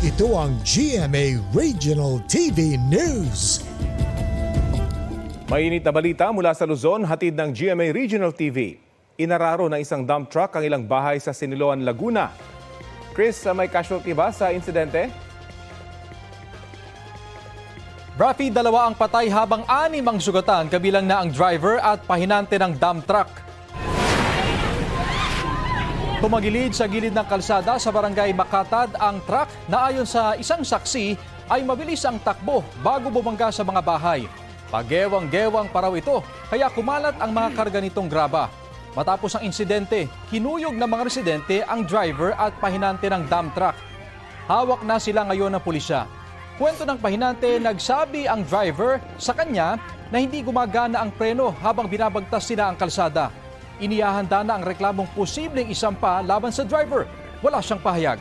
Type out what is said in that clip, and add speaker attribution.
Speaker 1: Ito ang GMA Regional TV News.
Speaker 2: Mainit na balita mula sa Luzon, hatid ng GMA Regional TV. Inararo ng isang dump truck ang ilang bahay sa Siniloan, Laguna. Chris, may casualty ba sa insidente?
Speaker 3: Rafi, 2 ang patay habang 6 ang sugatan, kabilang na ang driver at pahinante ng dump truck. Tumagilid sa gilid ng kalsada sa barangay Makatad ang truck na ayon sa isang saksi ay mabilis ang takbo bago bumangga sa mga bahay. Pagewang-gewang pa raw ito, kaya kumalat ang mga karga nitong graba. Matapos ang insidente, hinuyog ng mga residente ang driver at pahinante ng dump truck. Hawak na sila ngayon ng pulisya. Kwento ng pahinante, nagsabi ang driver sa kanya na hindi gumagana ang preno habang binabagtas nila ang kalsada. Inihahanda na ang reklamong posibleng isampa laban sa driver. Wala siyang pahayag.